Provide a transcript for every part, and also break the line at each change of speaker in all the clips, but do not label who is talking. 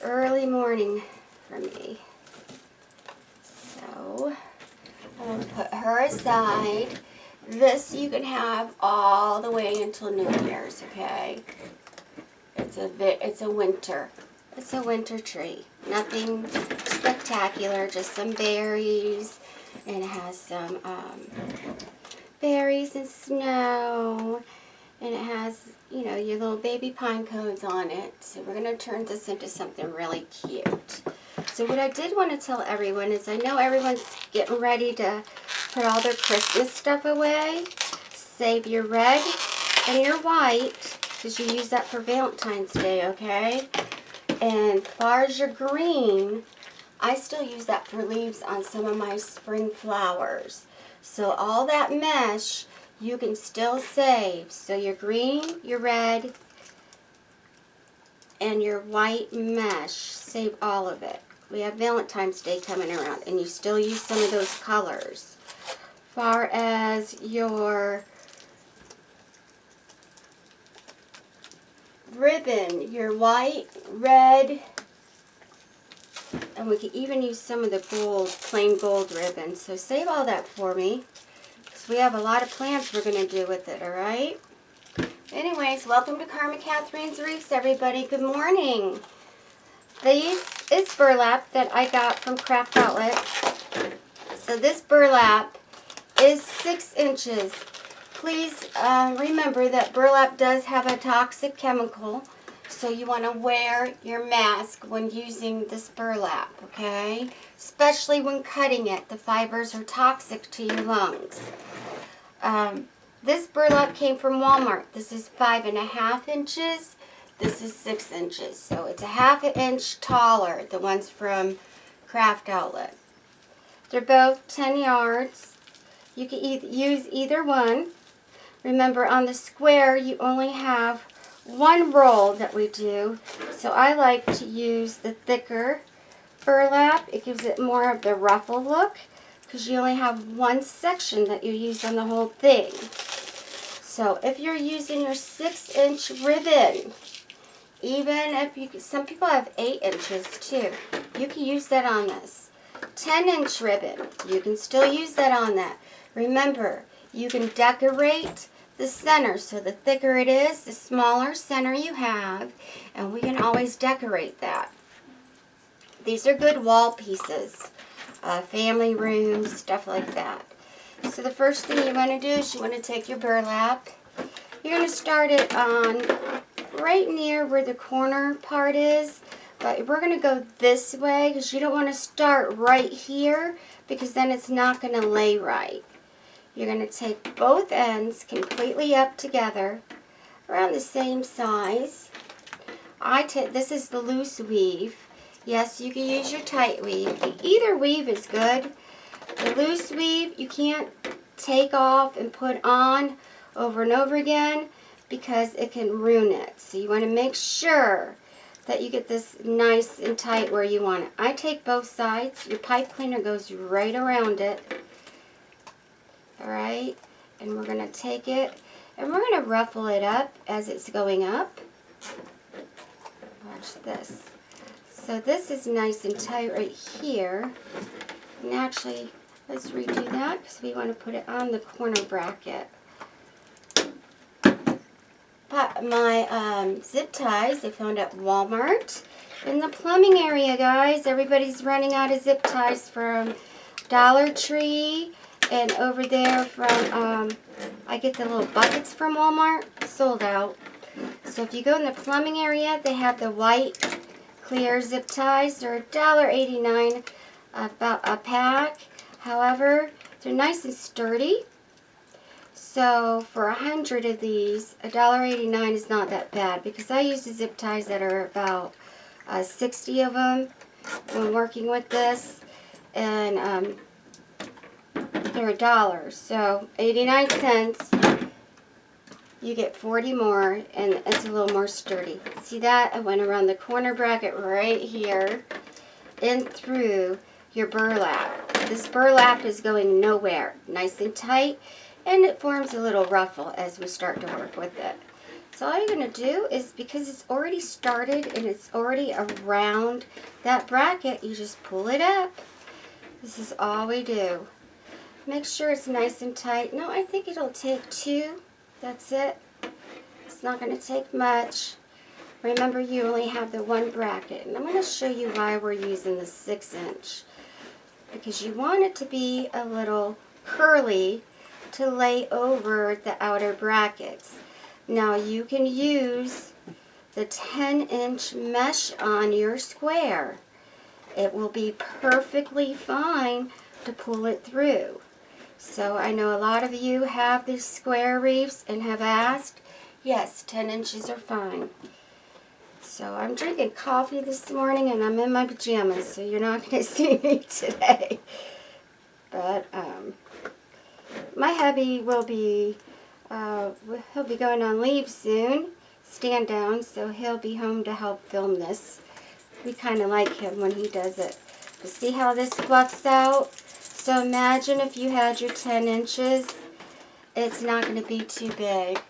early morning for me. So I'm going to put her aside. This you can have all the way until New Year's, okay? It's a winter tree. Nothing spectacular, just some berries, and it has some berries and snow, and it has, you know, your little baby pine cones on it. So we're going to turn this into something really cute. So what I did want to tell everyone is I know everyone's getting ready to put all their Christmas stuff away. Save your red and your white, because you use that for Valentine's Day, okay? And as far as your green, I still use that for leaves on some of my spring flowers. So all that mesh, you can still save. So your green, your red, and your white mesh, save all of it. We have Valentine's Day coming around, and you still use some of those colors. Far as your ribbon, your white, red, and we can even use some of the gold, plain gold ribbon. So save all that for me, because we have a lot of plans we're going to do with it, alright? Anyways, welcome to Carmen, Katharine's Wreaths, everybody. Good morning. This is burlap that I got from Craft Outlet. So this burlap is 6 inches. Please remember that burlap does have a toxic chemical, so you want to wear your mask when using this burlap, okay? Especially when cutting it. The fibers are toxic to your lungs. This burlap came from Walmart. This is 5.5 inches. This is 6 inches. So it's a ½ inch taller, the ones from Craft Outlet. They're both 10 yards. You can use either one. Remember, on the square, you only have one roll that we do. So I like to use the thicker burlap. It gives it more of the ruffle look, because you only have one section that you use on the whole thing. So if you're using your 6-inch ribbon, even if you, some people have 8 inches too, you can use that on this. 10-inch ribbon, you can still use that on that. Remember, you can decorate the center, so the thicker it is, the smaller center you have, and we can always decorate that. These are good wall pieces, family rooms, stuff like that. So the first thing you want to do is you want to take your burlap. You're going to start it on right near where the corner part is, but we're going to go this way because you don't want to start right here, because then it's not going to lay right. You're going to take both ends completely up together, around the same size. This is the loose weave. Yes, you can use your tight weave. Either weave is good. The loose weave you can't take off and put on over and over again, because it can ruin it. So you want to make sure that you get this nice and tight where you want it. I take both sides. Your pipe cleaner goes right around it. Alright, and we're going to take it and we're going to ruffle it up as it's going up. Watch this. So this is nice and tight right here. And actually, let's redo that because we want to put it on the corner bracket. But my zip ties I found at Walmart. In the plumbing area, guys, everybody's running out of zip ties from Dollar Tree. And over there from, I get the little buckets from Walmart, sold out. So if you go in the plumbing area, they have the white clear zip ties. They're $1.89 about a pack. However, they're nice and sturdy. So for 100 of these, $1.89 is not that bad, because I use the zip ties that are about 60 of them when working with this. And they're $1, so 89 cents. You get 40 more, and it's a little more sturdy. See that? I went around the corner bracket right here and through your burlap. This burlap is going nowhere. Nice and tight, and it forms a little ruffle as we start to work with it. So all you're going to do is, because it's already started and it's already around that bracket, you just pull it up. This is all we do. Make sure it's nice and tight. No, I think it'll take 2. That's it. It's not going to take much. Remember, you only have the 1 bracket. And I'm going to show you why we're using the 6-inch. Because you want it to be a little curly to lay over the outer brackets. Now you can use the 10-inch mesh on your square. It will be perfectly fine to pull it through. So I know a lot of you have these square wreaths and have asked. Yes, 10 inches are fine. So I'm drinking coffee this morning and I'm in my pajamas, so you're not going to see me today. But my hubby will be, he'll be going on leave soon, stand down, so he'll be home to help film this. We kind of like him when he does it. But see how this fluffs out? So imagine if you had your 10 inches, it's not going to be too big.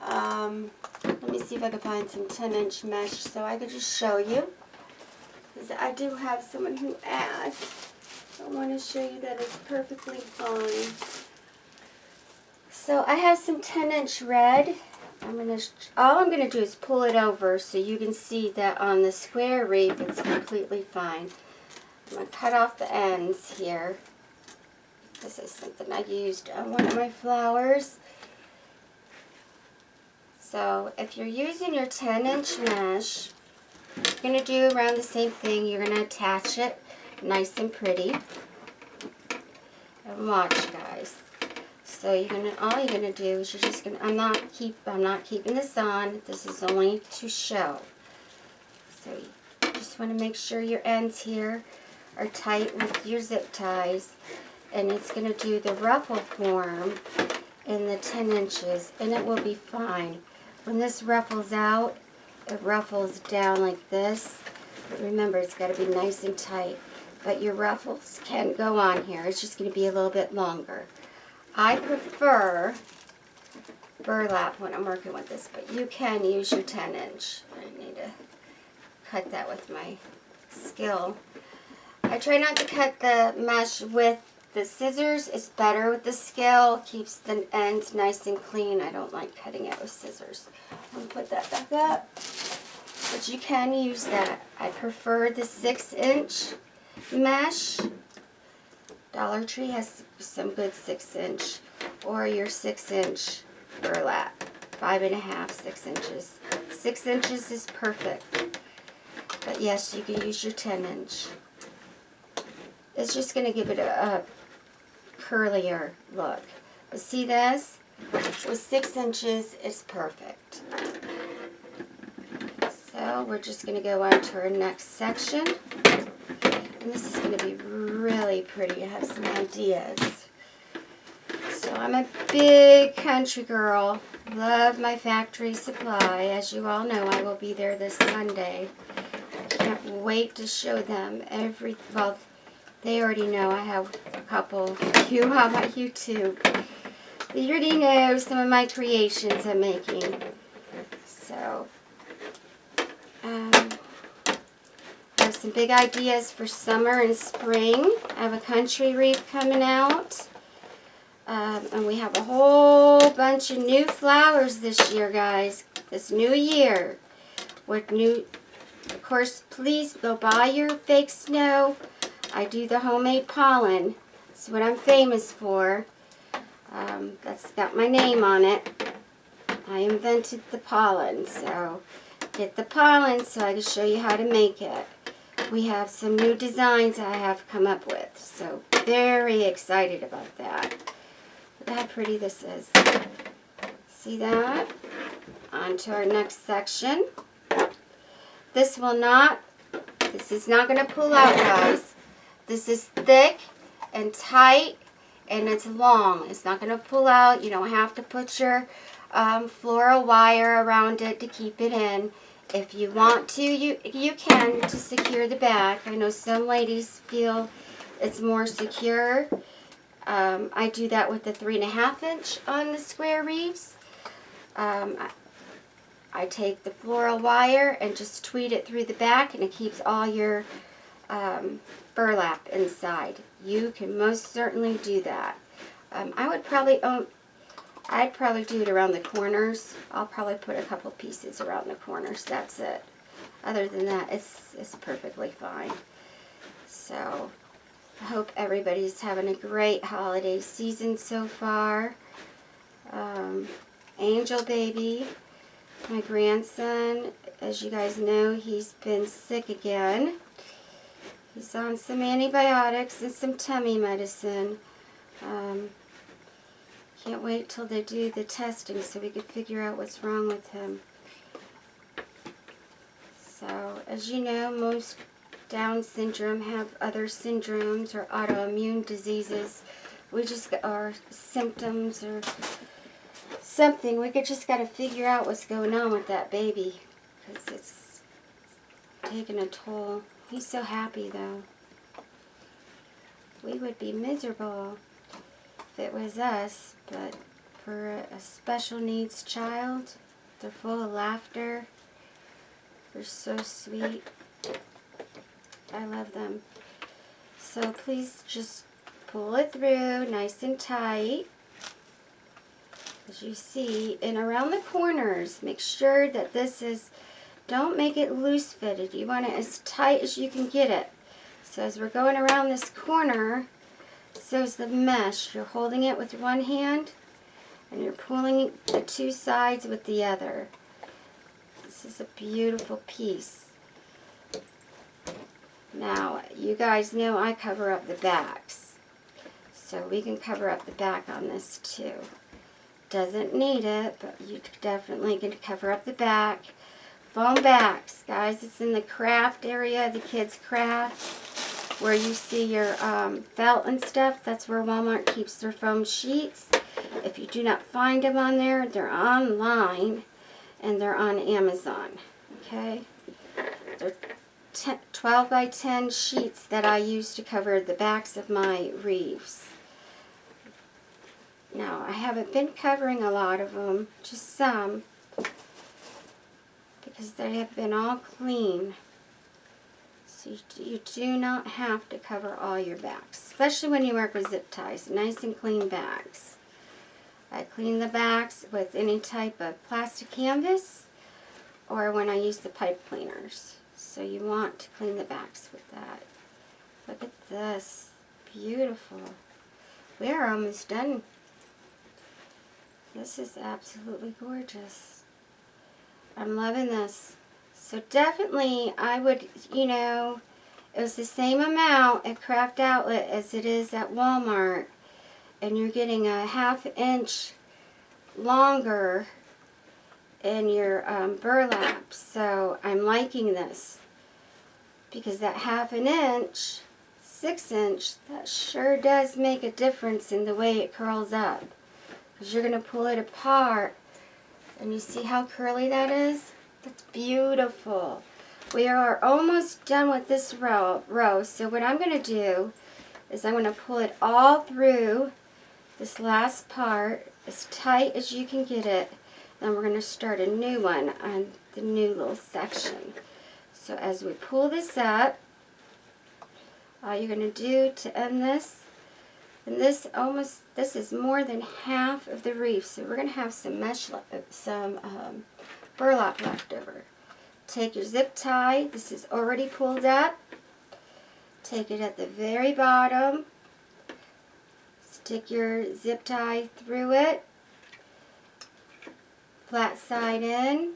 Let me see if I can find some 10-inch mesh so I could just show you. Because I do have someone who asked. I want to show you that it's perfectly fine. So I have some 10-inch red. All I'm going to do is pull it over so you can see that on the square wreath it's completely fine. I'm going to cut off the ends here. This is something I used on one of my flowers. So if you're using your 10-inch mesh, you're going to do around the same thing. You're going to attach it nice and pretty. And watch, guys. So all you're gonna do is you're just gonna. I'm not keeping this on. This is only to show. So you just want to make sure your ends here are tight with your zip ties, and it's gonna do the ruffle form in the 10 inches, and it will be fine. When this ruffles out, it ruffles down like this. But remember, it's got to be nice and tight. But your ruffles can go on here. It's just going to be a little bit longer. I prefer burlap when I'm working with this, but you can use your 10-inch. I need to cut that with my skill. I try not to cut the mesh with the scissors. It's better with the skill. Keeps the ends nice and clean. I don't like cutting it with scissors. I'm going to put that back up. But you can use that. I prefer the 6-inch mesh. Dollar Tree has some good 6-inch, or your 6-inch burlap. 5.5, 6 inches. 6 inches is perfect. But yes, you can use your 10-inch. It's just going to give it a curlier look. But see this? With 6 inches, it's perfect. So we're just going to go on to our next section. And this is going to be really pretty. I have some ideas. So I'm a big country girl. Love my factory supply. As you all know, I will be there this Sunday. Can't wait to show them well, they already know. I have a couple of you on my YouTube. They already know some of my creations I'm making. So, I have some big ideas for summer and spring. I have a country wreath coming out. And we have a whole bunch of new flowers this year, guys. This new year. With new, of course, please go buy your fake snow. I do the homemade pollen. That's what I'm famous for. That's got my name on it. I invented the pollen, so get the pollen so I can show you how to make it. We have some new designs I have come up with, so very excited about that. Look how pretty this is. See that? On to our next section. This is not going to pull out, guys. This is thick and tight, and it's long. It's not going to pull out. You don't have to put your floral wire around it to keep it in. If you want to, you can to secure the back. I know some ladies feel it's more secure. I do that with the 3.5 inch on the square wreaths. I take the floral wire and just tweet it through the back, and it keeps all your burlap inside. You can most certainly do that. I'd probably do it around the corners. I'll probably put a couple pieces around the corners. That's it. Other than that, it's perfectly fine. So I hope everybody's having a great holiday season so far. Angel baby, my grandson, as you guys know, he's been sick again. He's on some antibiotics and some tummy medicine. Can't wait till they do the testing so we can figure out what's wrong with him. So, as you know, most Down syndrome have other syndromes or autoimmune diseases. Or symptoms or something. We just got to figure out what's going on with that baby, because it's taking a toll. He's so happy though. We would be miserable if it was us, but for a special needs child, they're full of laughter. They're so sweet. I love them. So please just pull it through nice and tight. As you see, and around the corners, make sure that don't make it loose fitted. You want it as tight as you can get it. So as we're going around this corner, so is the mesh. You're holding it with one hand, and you're pulling the two sides with the other. This is a beautiful piece. Now, you guys know I cover up the backs. So we can cover up the back on this too. Doesn't need it, but you definitely can cover up the back. Foam backs, guys. It's in the craft area, the kids' craft, where you see your felt and stuff. That's where Walmart keeps their foam sheets. If you do not find them on there, they're online, and they're on Amazon. Okay? They're 12 by 10 sheets that I use to cover the backs of my wreaths. Now, I haven't been covering a lot of them, just some, because they have been all clean. So you do not have to cover all your backs, especially when you work with zip ties. Nice and clean backs. I clean the backs with any type of plastic canvas or when I use the pipe cleaners. So you want to clean the backs with that. Look at this. Beautiful. We are almost done. This is absolutely gorgeous. I'm loving this. So definitely I would, it was the same amount at Craft Outlet as it is at Walmart. And you're getting a 1/2 inch longer in your burlap. So I'm liking this. Because that 1/2 inch, 6 inch, that sure does make a difference in the way it curls up. Because you're going to pull it apart, and you see how curly that is? That's beautiful. We are almost done with this row. So what I'm going to do is I'm going to pull it all through this last part as tight as you can get it. Then we're going to start a new one on the new little section. So as we pull this up, all you're going to do to end this, and this is more than half of the wreath, so we're going to have some burlap left over. Take your zip tie. This is already pulled up. Take it at the very bottom. Stick your zip tie through it. Flat side in.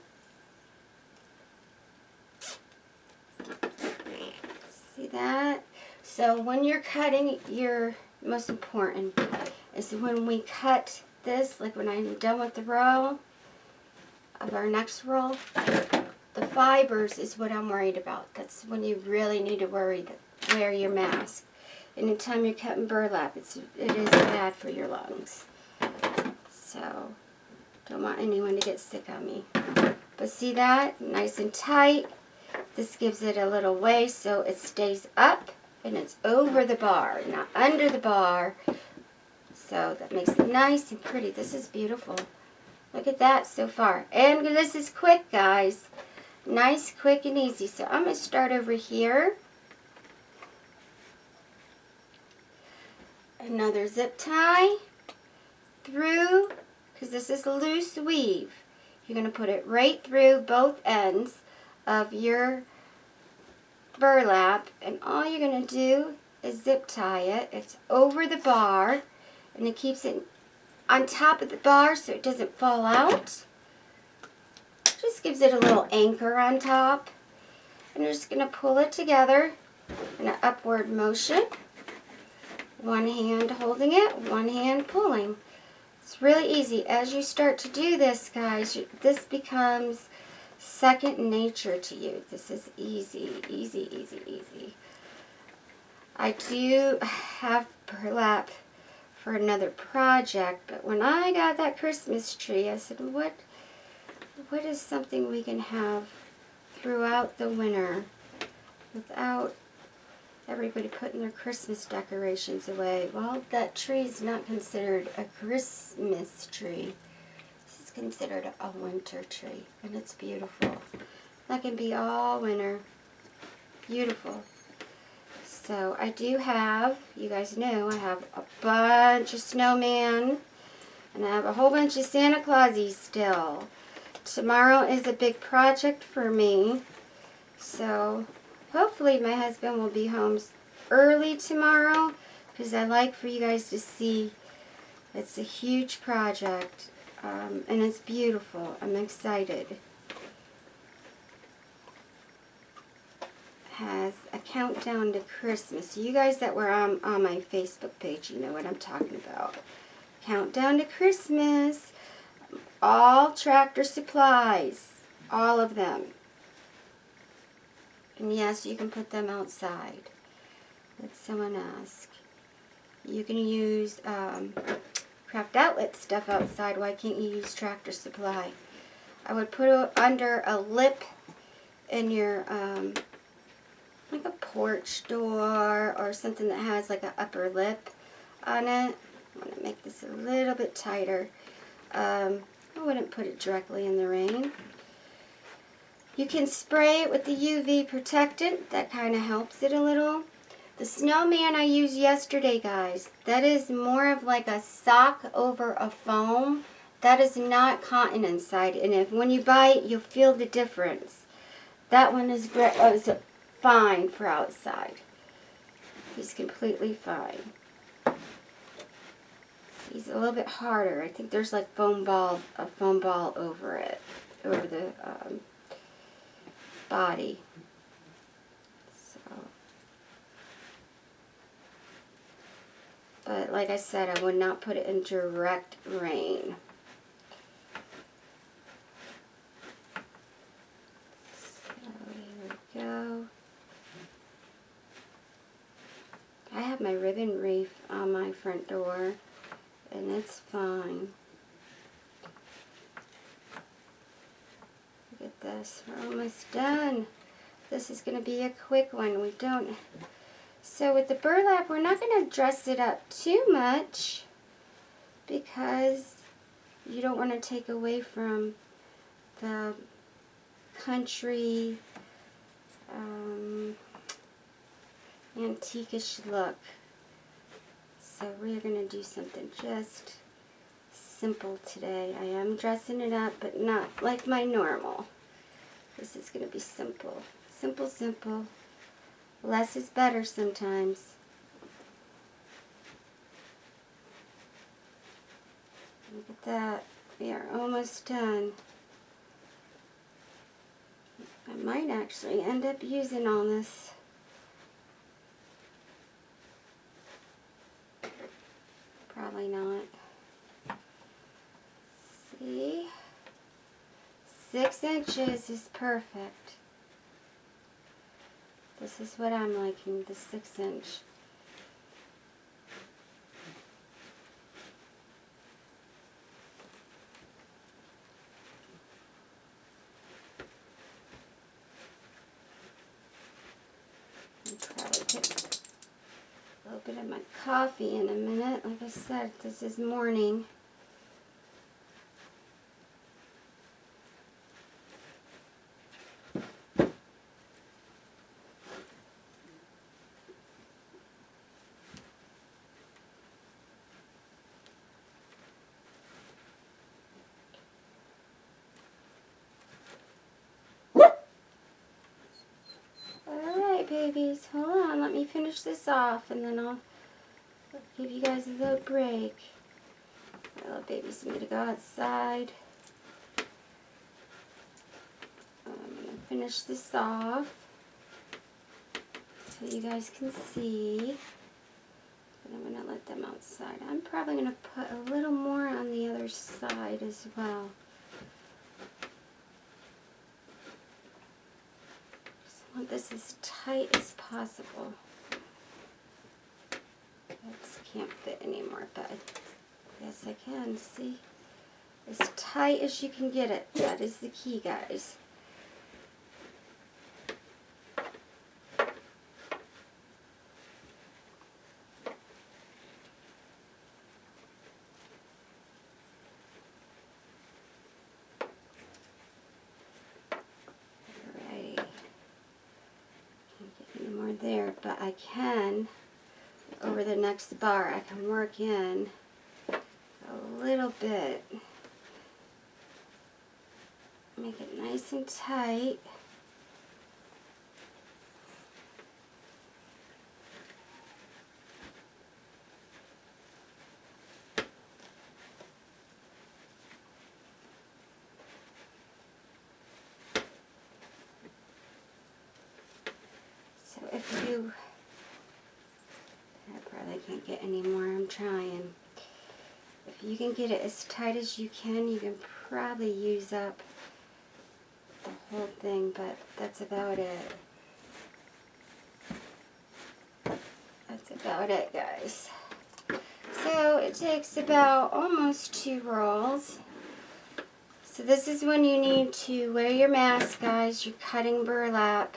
See that? So when you're cutting, most important is when we cut this, like when I'm done with the row of our next roll, the fibers is what I'm worried about. That's when you really need to wear your mask. Anytime you're cutting burlap, it is bad for your lungs. So don't want anyone to get sick on me. But see that? Nice and tight. This gives it a little waist so it stays up and it's over the bar, not under the bar. So that makes it nice and pretty. This is beautiful. Look at that so far. And this is quick, guys. Nice, quick, and easy. So I'm going to start over here. Another zip tie through, because this is loose weave. You're going to put it right through both ends of your burlap, and all you're going to do is zip tie it. It's over the bar, and it keeps it on top of the bar so it doesn't fall out. Just gives it a little anchor on top. And you're just going to pull it together in an upward motion. One hand holding it, one hand pulling. It's really easy. As you start to do this, guys, this becomes second nature to you. This is easy, easy, easy, easy. I do have burlap for another project, but when I got that Christmas tree, I said, what is something we can have throughout the winter without everybody putting their Christmas decorations away? Well, that tree is not considered a Christmas tree. This is considered a winter tree, and it's beautiful. That can be all winter. Beautiful. So I do have, you guys know, I have a bunch of snowmen, and I have a whole bunch of Santa Clausies still. Tomorrow is a big project for me, so hopefully my husband will be home early tomorrow, because I like for you guys to see. It's a huge project, and it's beautiful. I'm excited. Has a countdown to Christmas. You guys that were on my Facebook page, you know what I'm talking about. Countdown to Christmas. All Tractor Supplies. All of them. And yes, you can put them outside. Let someone ask. You can use Craft Outlet stuff outside. Why can't you use Tractor Supply? I would put it under a lip in your like a porch door or something that has like an upper lip on it. I want to make this a little bit tighter. I wouldn't put it directly in the rain. You can spray it with the UV protectant. That kind of helps it a little. The snowman I used yesterday, guys, that is more of like a sock over a foam. That is not cotton inside. And when you buy it, you'll feel the difference. That one is great. Oh, it's fine for outside. He's completely fine. He's a little bit harder. I think there's like a foam ball over it, over the body. So, but like I said, I would not put it in direct rain. So here we go. I have my ribbon wreath on my front door, and it's fine. Look at this. We're almost done. This is going to be a quick one. So with the burlap, we're not going to dress it up too much because you don't want to take away from the country antique-ish look. So we're going to do something just simple today. I am dressing it up, but not like my normal. This is going to be simple. Simple, simple. Less is better sometimes. Look at that. We are almost done. I might actually end up using all this. Probably not. See? 6 inches is perfect. This is what I'm liking, the 6 inch. I'll probably put a little bit of my coffee in a minute. Like I said, this is morning. babies. Hold on, let me finish this off and then I'll give you guys a little break. My little babies need to go outside. I'm going to finish this off so you guys can see. But I'm going to let them outside. I'm probably going to put a little more on the other side as well. Just want this as tight as possible. This can't fit anymore, but yes I can. See? As tight as you can get it. That is the key, guys. There, but I can, over the next bar, I can work in a little bit, make it nice and tight. So if you, I probably can't get any more, I'm trying. If you can get it as tight as you can probably use up the whole thing, but that's about it. That's about it, guys. So it takes about almost 2 rolls. So this is when you need to wear your mask, guys. You're cutting burlap.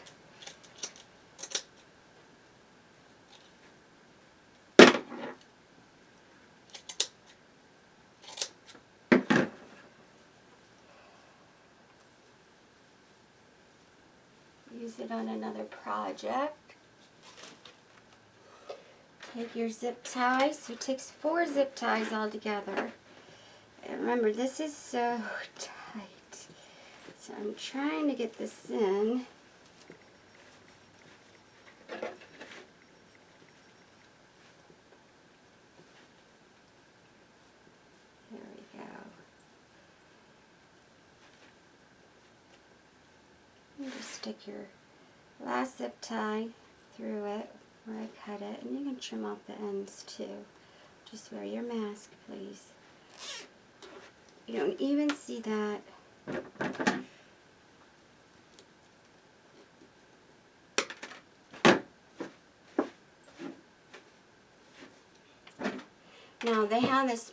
Use it on another project. Take your zip tie. So it takes 4 zip ties all together. And remember, this is so tight. So I'm trying to get this in. There we go. You just stick your last zip tie through it where I cut it, and you can trim off the ends too. Just wear your mask, please. You don't even see that. Now they have this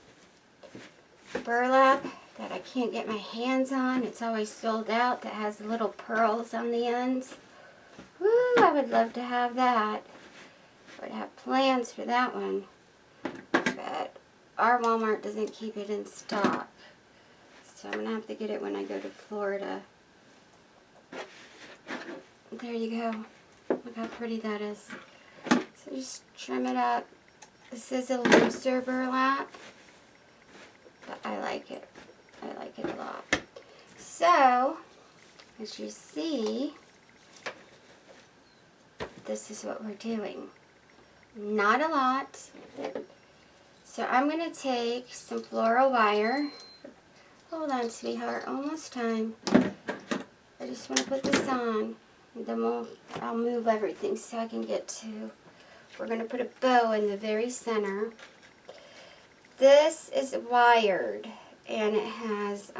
burlap that I can't get my hands on. It's always sold out, that has little pearls on the ends. Woo, I would love to have that. I would have plans for that one. But our Walmart doesn't keep it in stock. So I'm going to have to get it when I go to Florida. There you go. Look how pretty that is. So just trim it up. This is a looser burlap, but I like it. I like it a lot. So, as you see, this is what we're doing. Not a lot. So I'm going to take some floral wire. Hold on, sweetheart. Almost time. I just want to put this on. And then I'll move everything so I can get to... We're going to put a bow in the very center. This is wired. And it has...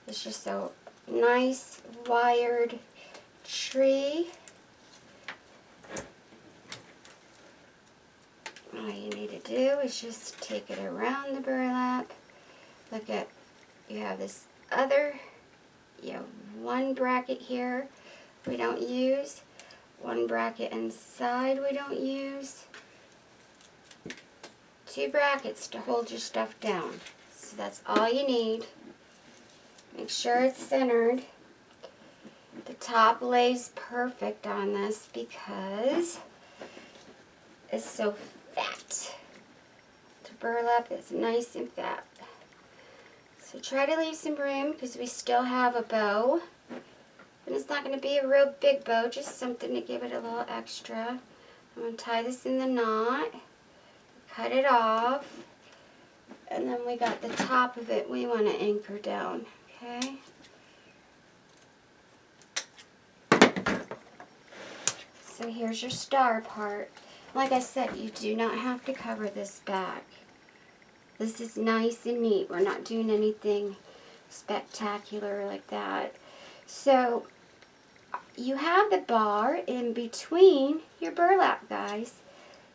it's just a nice wired tree. All you need to do is just take it around the burlap. Look at, you have this other, you have one bracket here we don't use, one bracket inside we don't use, 2 brackets to hold your stuff down. So that's all you need. Make sure it's centered. The top lays perfect on this because it's so fat. The burlap is nice and fat. So try to leave some room because we still have a bow And it's not going to be a real big bow, just something to give it a little extra. I'm going to tie this in the knot, cut it off, and then we got the top of it we want to anchor down, okay? So here's your star part. Like I said, you do not have to cover this back. This is nice and neat. We're not doing anything spectacular like that. So you have the bar in between your burlap, guys.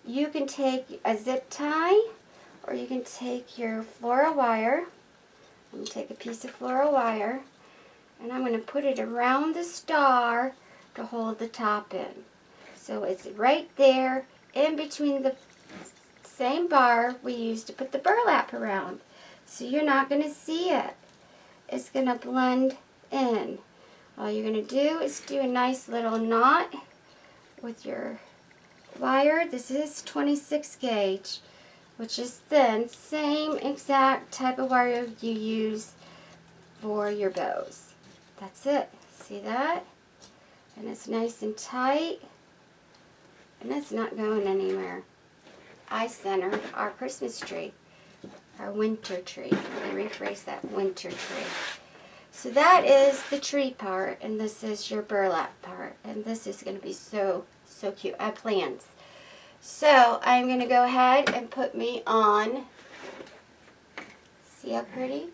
You can take a zip tie, or you can take your floral wire. I'm going to take a piece of floral wire, and I'm going to put it around the star to hold the top in. So it's right there in between the same bar we used to put the burlap around. So you're not going to see it. It's going to blend in. All you're going to do is do a nice little knot with your wire. This is 26 gauge, which is thin. Same exact type of wire you use for your bows. That's it. See that? And it's nice and tight. And it's not going anywhere. I center our Christmas tree, our winter tree. Let me rephrase that, winter tree. So that is the tree part, and this is your burlap part. And this is going to be so, so cute. I have plans. So I'm going to go ahead and put me on. See how pretty?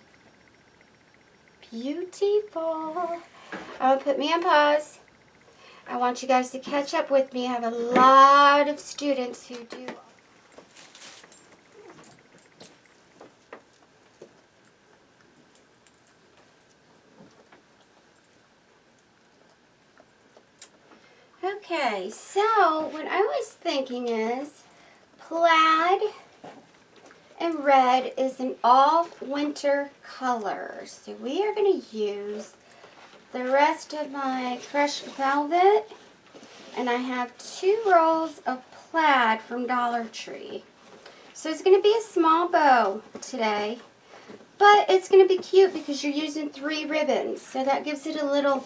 Beautiful. I'm going to put me on pause. I want you guys to catch up with me. I have a lot of students who do. Okay, so what I was thinking is plaid and red is an all-winter color. So we are going to use the rest of my crushed velvet, and I have 2 rolls of plaid from Dollar Tree. So it's going to be a small bow today, but it's going to be cute because you're using 3 ribbons, so that gives it a little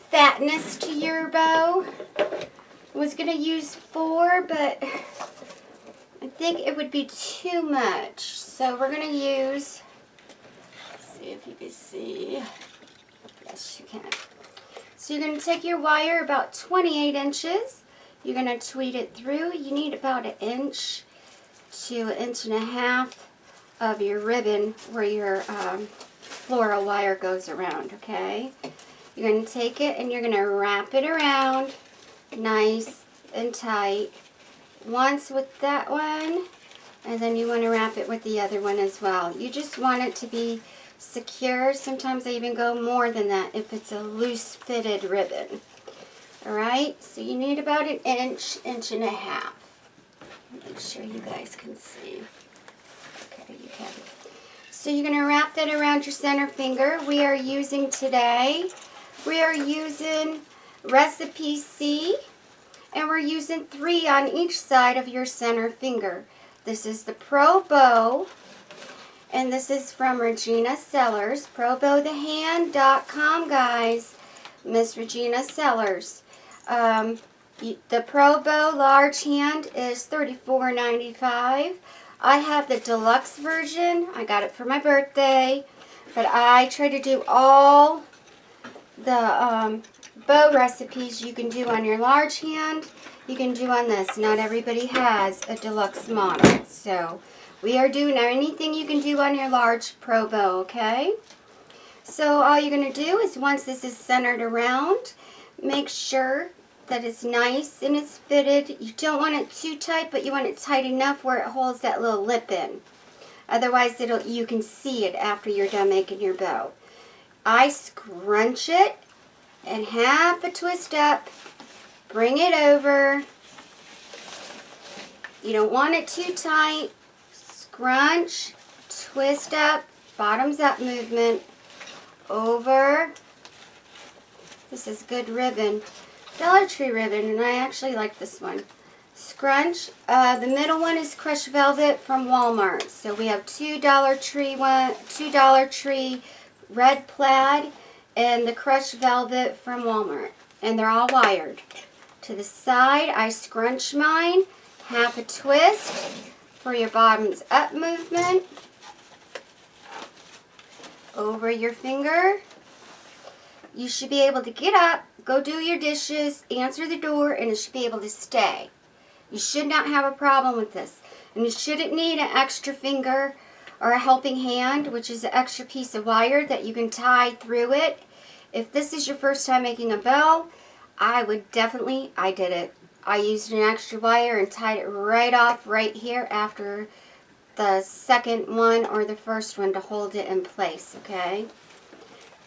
fatness to your bow. I was going to use 4, but I think it would be too much. So we're going to use, let's see if you can see. Yes, you can. So you're going to take your wire about 28 inches. You're going to tweed it through. You need about 1 inch to 1.5 inches of your ribbon where your floral wire goes around, okay? You're going to take it and you're going to wrap it around nice and tight. Once with that one, and then you want to wrap it with the other one as well. You just want it to be secure. Sometimes I even go more than that if it's a loose fitted ribbon. Alright, so you need about 1 inch, 1.5 inches. Make sure you guys can see. Okay, you can. So you're going to wrap that around your center finger. We are using today, we are using Recipe C, and we're using 3 on each side of your center finger. This is the Pro Bow, and this is from Regina Sellers, ProBowTheHand.com, guys. Miss Regina Sellers. The Pro Bow large hand is $34.95. I have the deluxe version. I got it for my birthday, but I try to do all the bow recipes you can do on your large hand. You can do on this. Not everybody has a deluxe model, so we are doing anything you can do on your large Pro Bow, okay? So all you're going to do is, once this is centered around, make sure that it's nice and it's fitted. You don't want it too tight, but you want it tight enough where it holds that little lip in. Otherwise, you can see it after you're done making your bow. I scrunch it and half a twist up. Bring it over. You don't want it too tight. Scrunch, twist up, bottoms up movement. Over. This is good ribbon. Dollar Tree ribbon, and I actually like this one. Scrunch. The middle one is crushed velvet from Walmart. So we have $2 Tree red plaid and the crushed velvet from Walmart. And they're all wired. To the side, I scrunch mine, half a twist for your bottoms up movement. Over your finger. You should be able to get up, go do your dishes, answer the door, and it should be able to stay. You should not have a problem with this. And you shouldn't need an extra finger or a helping hand, which is an extra piece of wire that you can tie through it. If this is your first time making a bow, I did it. I used an extra wire and tied it right off right here after the second one or the first one to hold it in place, okay?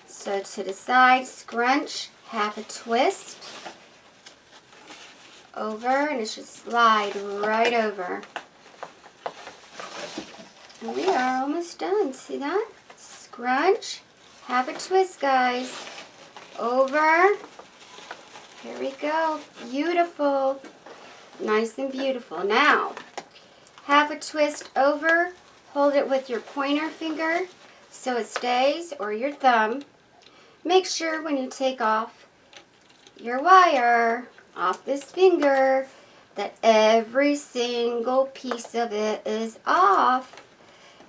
So to the side, scrunch, half a twist, over, and it should slide right over. And we are almost done, see that? Scrunch, half a twist, guys, over. Here we go, beautiful, nice and beautiful. Now, half a twist over, hold it with your pointer finger so it stays, or your thumb. Make sure when you take off your wire off this finger that every single piece of it is off.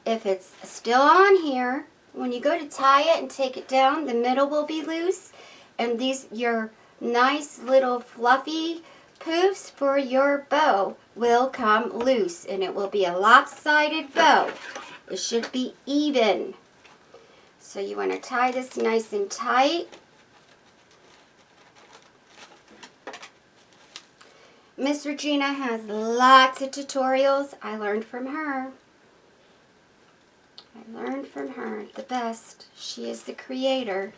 If it's still on here, when you go to tie it and take it down, the middle will be loose, and these, your nice little fluffy poofs for your bow will come loose, and it will be a lopsided bow. It should be even. So you want to tie this nice and tight. Miss Regina has lots of tutorials. I learned from her. The best. She is the creator.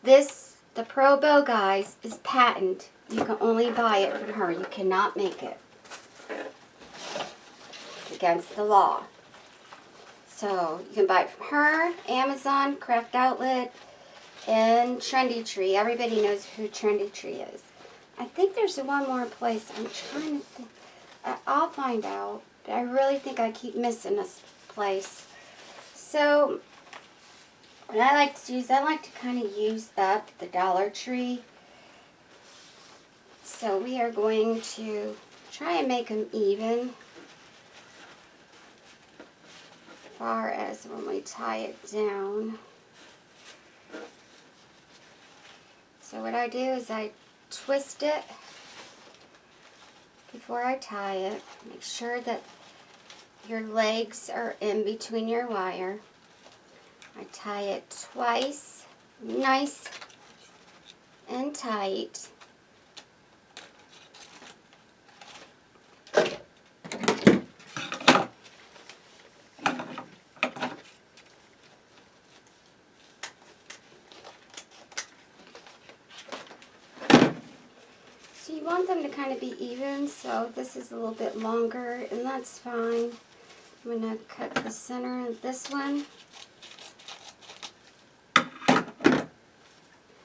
This, the Pro Bow, guys, is patented. You can only buy it from her. You cannot make it. It's against the law. So you can buy it from her, Amazon, Craft Outlet, and Trendy Tree. Everybody knows who Trendy Tree is. I think there's one more place. I'm trying to think. I'll find out. But I really think I keep missing this place. So what I like to do is I like to kind of use up the Dollar Tree. So we are going to try and make them even. As far as when we tie it down. So what I do is I twist it before I tie it. Make sure that your legs are in between your wire. I tie it twice, nice and tight. So you want them to kind of be even, so this is a little bit longer, and that's fine. I'm going to cut the center of this one.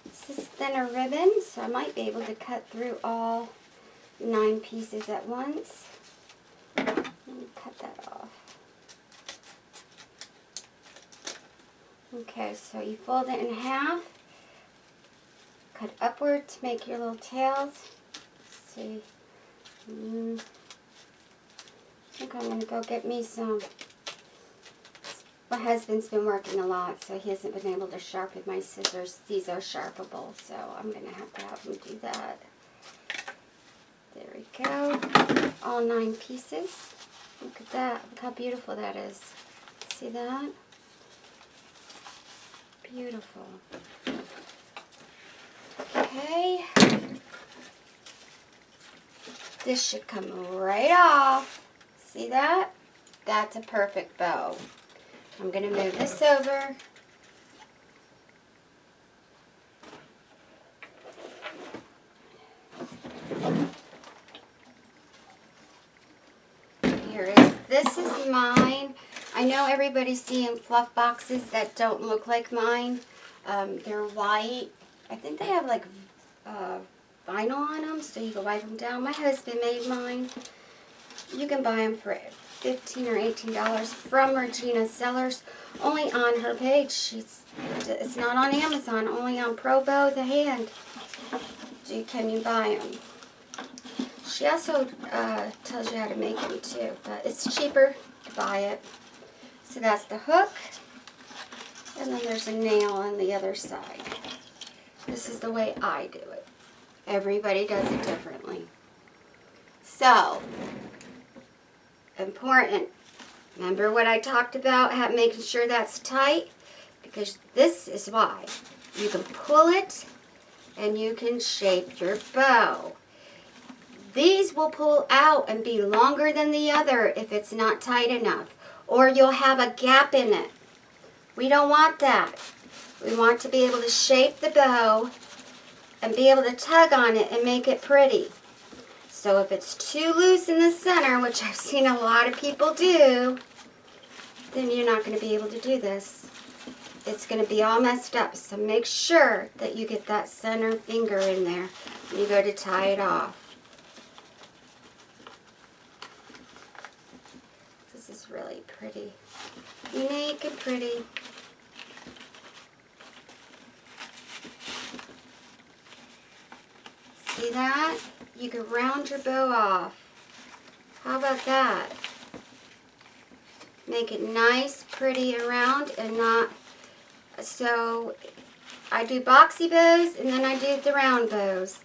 This is thinner ribbon, so I might be able to cut through all 9 pieces at once. Let me cut that off. Okay, so you fold it in half, cut upward to make your little tails. See, I think I'm going to go get me some. My husband's been working a lot, so he hasn't been able to sharpen my scissors. These are sharpenable, so I'm going to have him do that. There we go. All 9 pieces. Look at that. Look how beautiful that is. See that? Beautiful. Okay. This should come right off. See that? That's a perfect bow. I'm going to move this over. This is mine. I know everybody's seeing fluff boxes that don't look like mine. They're white. I think they have like vinyl on them, so you can wipe them down. My husband made mine. You can buy them for $15 or $18 from Regina Sellers, only on her page. It's not on Amazon, only on Pro Bow the Hand. Can you buy them? She also tells you how to make them too, but it's cheaper to buy it. So that's the hook, and then there's a nail on the other side. This is the way I do it. Everybody does it differently. So, important. Remember what I talked about, making sure that's tight? Because this is why. You can pull it and you can shape your bow. These will pull out and be longer than the other if it's not tight enough. Or you'll have a gap in it. We don't want that. We want to be able to shape the bow and be able to tug on it and make it pretty. So if it's too loose in the center, which I've seen a lot of people do, then you're not going to be able to do this. It's going to be all messed up. So make sure that you get that center finger in there when you go to tie it off. This is really pretty. Unique and pretty. See that? You can round your bow off. How about that? Make it nice, pretty, and round, and not... So, I do boxy bows, and then I do the round bows.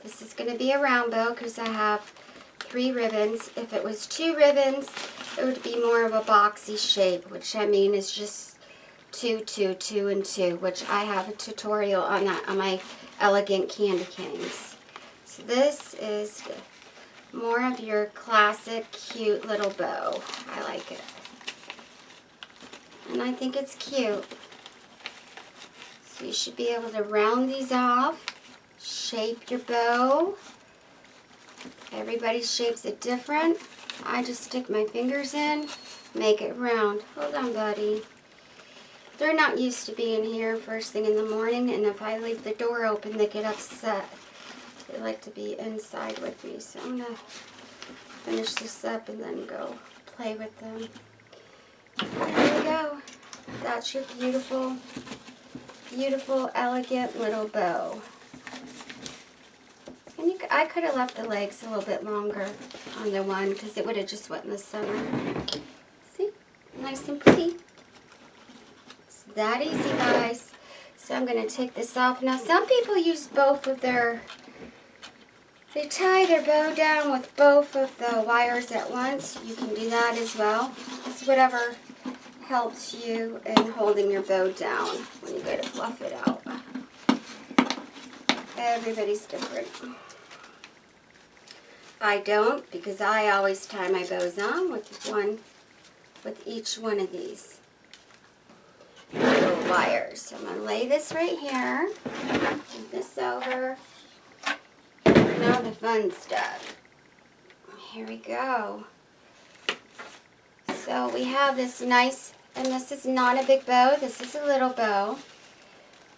This is going to be a round bow because I have 3 ribbons. If it was 2 ribbons, it would be more of a boxy shape, which I mean is just 2, 2, 2, and 2, which I have a tutorial on that on my Elegant Candy Canes. So this is more of your classic, cute little bow. I like it. And I think it's cute. So you should be able to round these off, shape your bow. Everybody's shape's it different. I just stick my fingers in, make it round. Hold on, buddy. They're not used to being here first thing in the morning, and if I leave the door open, they get upset. They like to be inside with me, so I'm going to finish this up and then go play with them. There we go. That's your beautiful, beautiful, elegant little bow. And I could have left the legs a little bit longer on the one because it would have just went in the center. See? Nice and pretty. It's that easy, guys. So I'm going to take this off. Now, some people use both of their... They tie their bow down with both of the wires at once. You can do that as well. It's whatever helps you in holding your bow down when you go to fluff it out. Everybody's different. I don't, because I always tie my bows on with each one of these little wires. So I'm going to lay this right here, move this over. Now the fun stuff. Here we go. So we have this nice, and this is not a big bow, this is a little bow.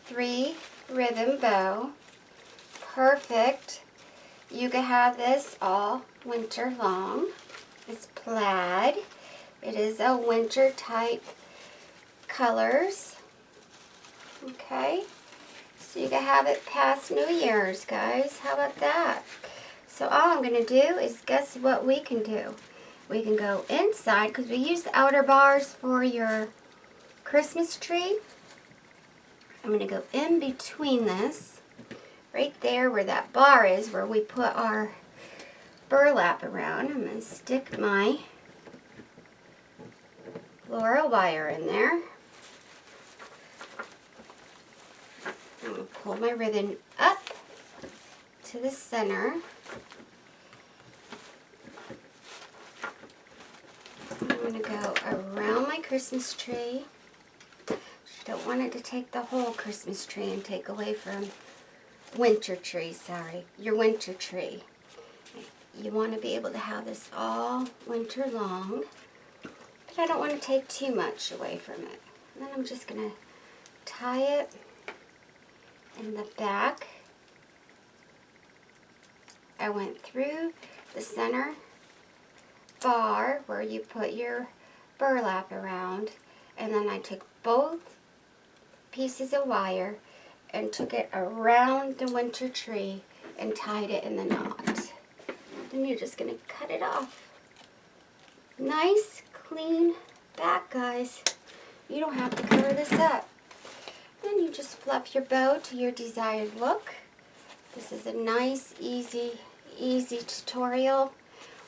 3 ribbon bow. Perfect. You can have this all winter long. It's plaid. It is a winter type colors. Okay. So you can have it past New Year's, guys. How about that? So all I'm going to do is, guess what we can do? We can go inside, because we use the outer bars for your Christmas tree. I'm going to go in between this, right there where that bar is, where we put our burlap around. I'm going to stick my floral wire in there. I'm going to pull my ribbon up to the center. I'm going to go around my Christmas tree. You don't want it to take the whole Christmas tree and take away from winter tree, your winter tree. You want to be able to have this all winter long, but I don't want to take too much away from it. And then I'm just going to tie it in the back. I went through the center bar where you put your burlap around, and then I took both pieces of wire and took it around the winter tree and tied it in the knot. Then you're just going to cut it off. Nice, clean back, guys. You don't have to cover this up. Then you just fluff your bow to your desired look. This is a nice, easy tutorial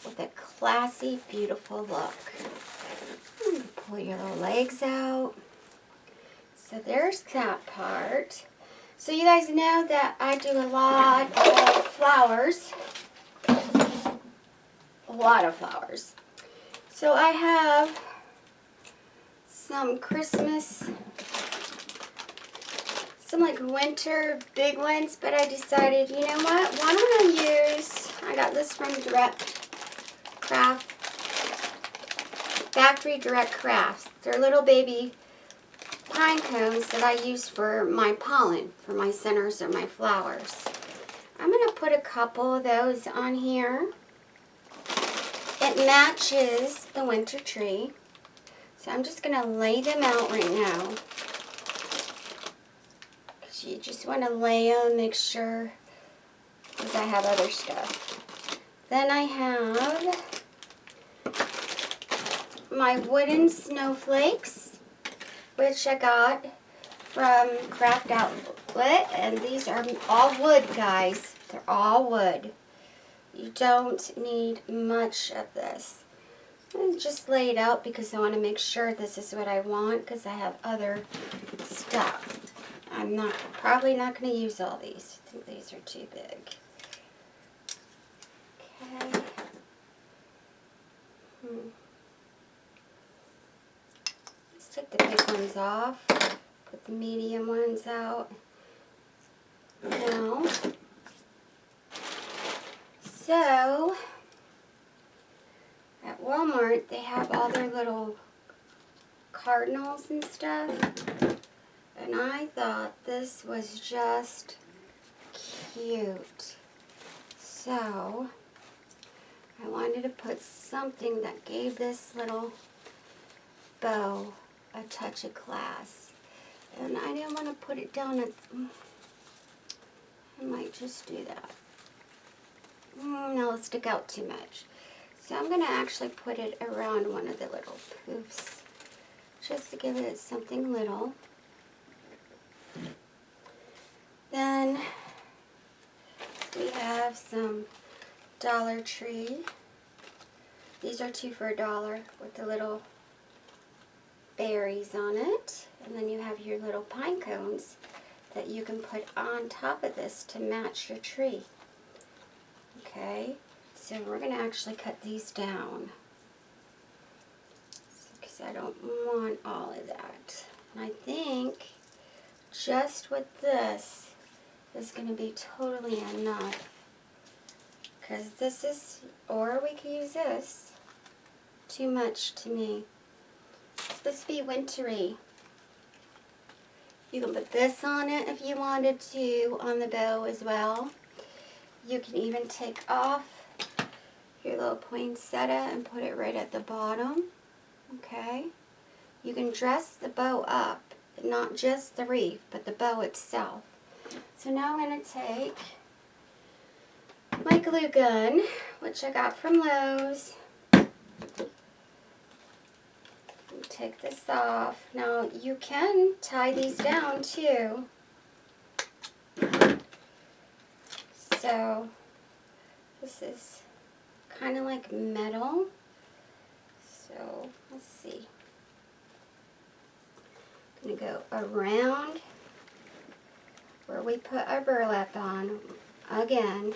with a classy, beautiful look. Pull your little legs out. So there's that part. So you guys know that I do a lot of flowers. A lot of flowers. So I have some Christmas, some like winter big ones, but I decided, you know what? Why don't I use, I got this from Factory Direct Crafts. They're little baby pine cones that I use for my pollen, for my centers or my flowers. I'm going to put a couple of those on here. It matches the winter tree. So I'm just going to lay them out right now. Because you just want to lay them, make sure, because I have other stuff. Then I have my wooden snowflakes, which I got from Craft Outlet, and these are all wood, guys. They're all wood. You don't need much of this. I just lay it out because I want to make sure this is what I want, because I have other stuff. I'm probably not going to use all these. I think these are too big. Okay. Let's take the big ones off. Put the medium ones out. Now, so at Walmart they have all their little cardinals and stuff, and I thought this was just cute. So I wanted to put something that gave this little bow a touch of class. And I didn't want to put it down at, I might just do that. No, it'll stick out too much. So I'm going to actually put it around one of the little poofs, just to give it something little. Then we have some Dollar Tree. These are 2 for $1 with the little berries on it. And then you have your little pine cones that you can put on top of this to match your tree. Okay, so we're going to actually cut these down because I don't want all of that. And I think just with this is going to be totally enough, because this is, or we could use this, too much to me. This be wintry. You can put this on it if you wanted to, on the bow as well. You can even take off your little poinsettia and put it right at the bottom. Okay? You can dress the bow up, not just the wreath, but the bow itself. So now I'm going to take my glue gun, which I got from Lowe's. Take this off. Now you can tie these down too. So this is kind of like metal. So let's see. I'm going to go around where we put our burlap on again.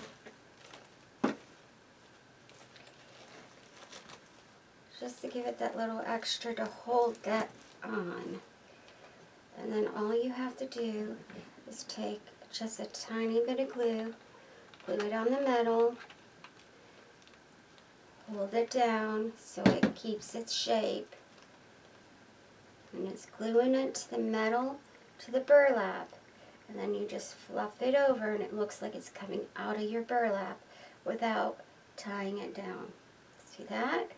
Just to give it that little extra to hold that on. And then all you have to do is take just a tiny bit of glue, glue it on the metal, hold it down so it keeps its shape, and it's gluing it to the metal, to the burlap, and then you just fluff it over and it looks like it's coming out of your burlap without tying it down. See that?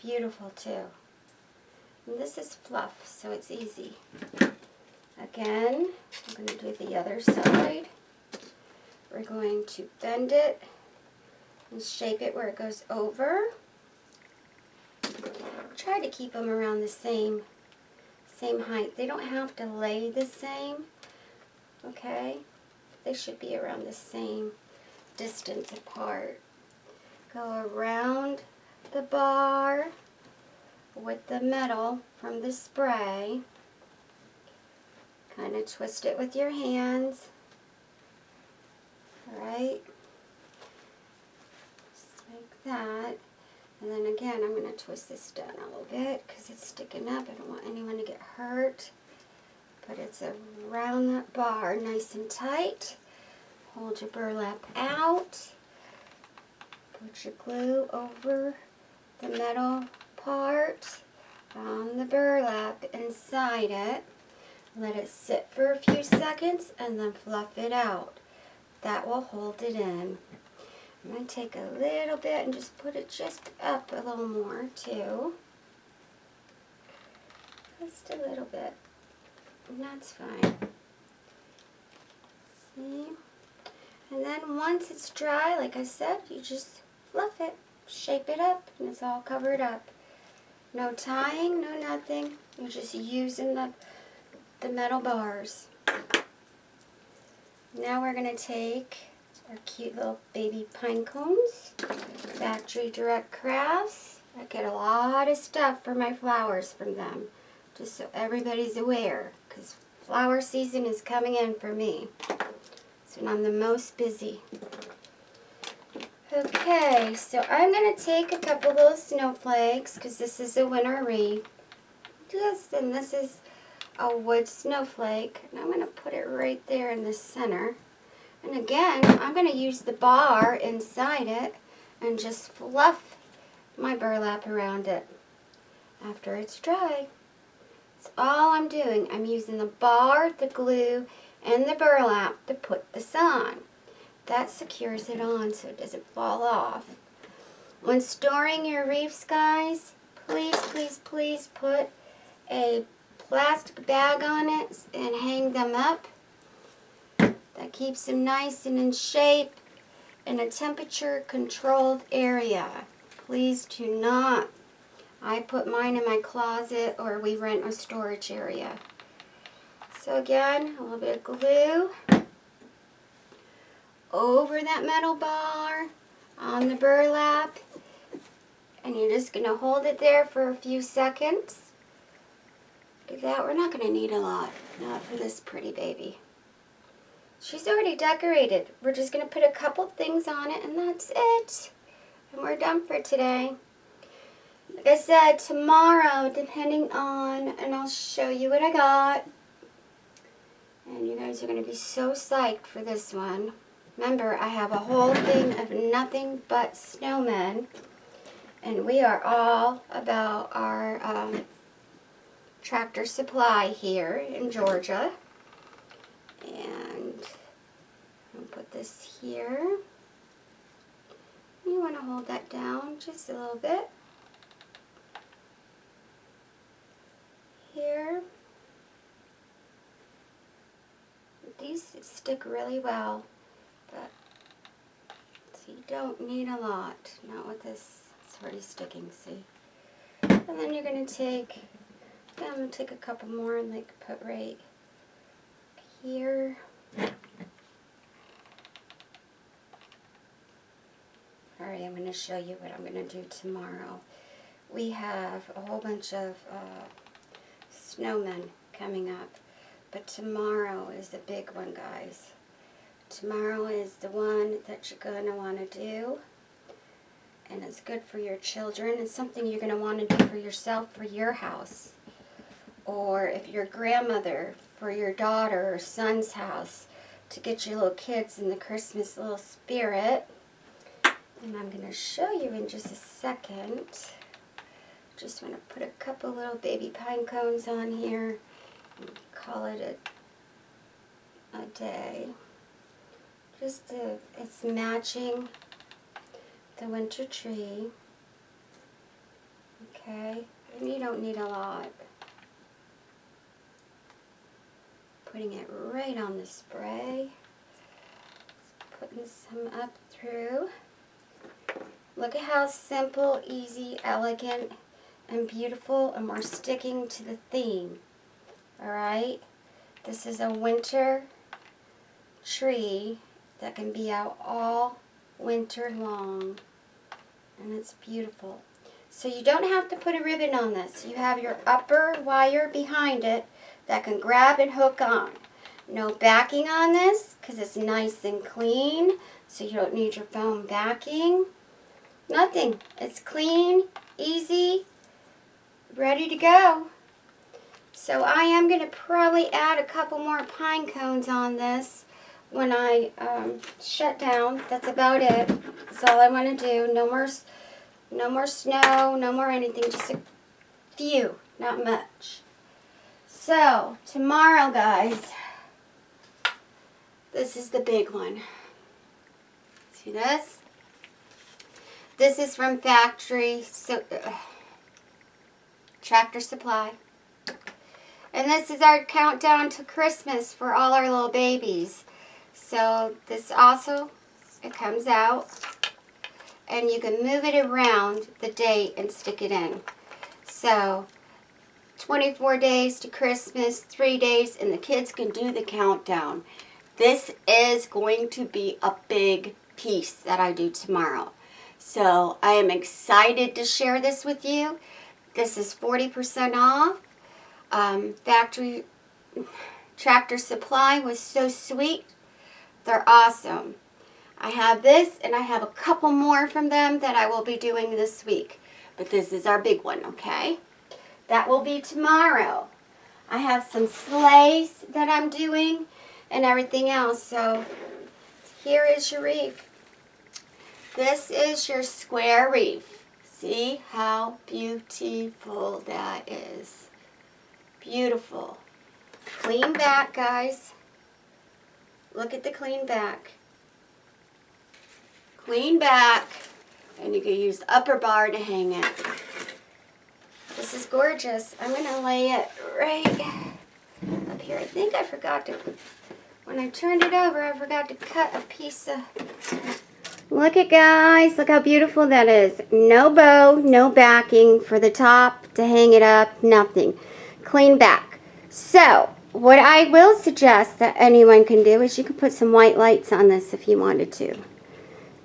Beautiful too. And this is fluff, so it's easy. Again, I'm going to do the other side. We're going to bend it and shape it where it goes over. Try to keep them around the same height. They don't have to lay the same, okay? They should be around the same distance apart. Go around the bar with the metal from the spray. Kind of twist it with your hands. Alright, just like that. And then again, I'm going to twist this down a little bit because it's sticking up. I don't want anyone to get hurt. But it's around that bar, nice and tight. Hold your burlap out. Put your glue over the metal part on the burlap inside it. Let it sit for a few seconds and then fluff it out. That will hold it in. I'm going to take a little bit and just put it just up a little more too. Just a little bit. And that's fine. See? And then once it's dry, like I said, you just fluff it, shape it up, and it's all covered up. No tying, no nothing. You're just using the metal bars. Now we're going to take our cute little baby pine cones, Factory Direct Crafts. I get a lot of stuff for my flowers from them, just so everybody's aware, because flower season is coming in for me. It's when I'm the most busy. Okay, so I'm going to take a couple of those snowflakes, because this is a winter wreath. And this is a wood snowflake, and I'm going to put it right there in the center. And again, I'm going to use the bar inside it and just fluff my burlap around it after it's dry. That's all I'm doing. I'm using the bar, the glue, and the burlap to put this on. That secures it on so it doesn't fall off. When storing your wreaths, guys, please, please, please put a plastic bag on it and hang them up. That keeps them nice and in shape in a temperature controlled area. Please do not. I put mine in my closet or we rent a storage area. So again, a little bit of glue over that metal bar on the burlap, and you're just going to hold it there for a few seconds. Do that. We're not going to need a lot, not for this pretty baby. She's already decorated. We're just going to put a couple things on it, and that's it. And we're done for today. Like I said, tomorrow, depending on, and I'll show you what I got. And you guys are going to be so psyched for this one. Remember, I have a whole thing of nothing but snowmen. And we are all about our Tractor Supply here in Georgia. And I'll put this here. You want to hold that down just a little bit. Here. These stick really well, but so you don't need a lot. Not with this. It's already sticking, see? And then you're going to take, I'm going to take a couple more and like put right here. Alright, I'm going to show you what I'm going to do tomorrow. We have a whole bunch of snowmen coming up, but tomorrow is the big one, guys. Tomorrow is the one that you're going to want to do, and it's good for your children. It's something you're going to want to do for yourself, for your house, or if you're a grandmother, for your daughter or son's house, to get your little kids in the Christmas little spirit. And I'm going to show you in just a second. Just want to put a couple little baby pine cones on here and call it a day. Just it's matching the winter tree. Okay, and you don't need a lot. Putting it right on the spray. Putting some up through. Look at how simple, easy, elegant, and beautiful, and we're sticking to the theme. Alright? This is a winter tree that can be out all winter long. And it's beautiful. So you don't have to put a ribbon on this. You have your upper wire behind it that can grab and hook on. No backing on this because it's nice and clean, so you don't need your foam backing. Nothing. It's clean, easy, ready to go. So I am going to probably add a couple more pine cones on this when I shut down. That's about it. That's all I want to do. No more snow, no more anything. Just a few, not much. So tomorrow, guys, this is the big one. See this? This is from Tractor Supply. And this is our countdown to Christmas for all our little babies. So this also, it comes out. And you can move it around the date and stick it in. So 24 days to Christmas, 3 days, and the kids can do the countdown. This is going to be a big piece that I do tomorrow. So I am excited to share this with you. This is 40% off. Factory Tractor Supply was so sweet. They're awesome. I have this, and I have a couple more from them that I will be doing this week. But this is our big one, okay? That will be tomorrow. I have some sleighs that I'm doing and everything else. So here is your wreath. This is your square wreath. See how beautiful that is. Beautiful. Clean back, guys. Look at the clean back. Clean back. And you can use the upper bar to hang it. This is gorgeous. I'm going to lay it right up here. I think I forgot to, when I turned it over, I forgot to cut a piece of, look at guys, look how beautiful that is. No bow, no backing for the top to hang it up, nothing. Clean back. So, what I will suggest that anyone can do is you can put some white lights on this if you wanted to.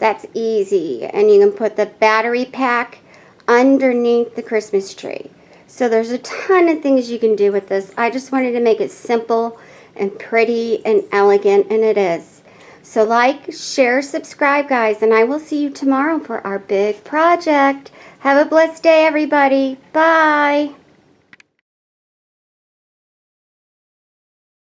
That's easy. And you can put the battery pack underneath the Christmas tree. So there's a ton of things you can do with this. I just wanted to make it simple and pretty and elegant, and it is. So like, share, subscribe, guys, and I will see you tomorrow for our big project. Have a blessed day, everybody. Bye.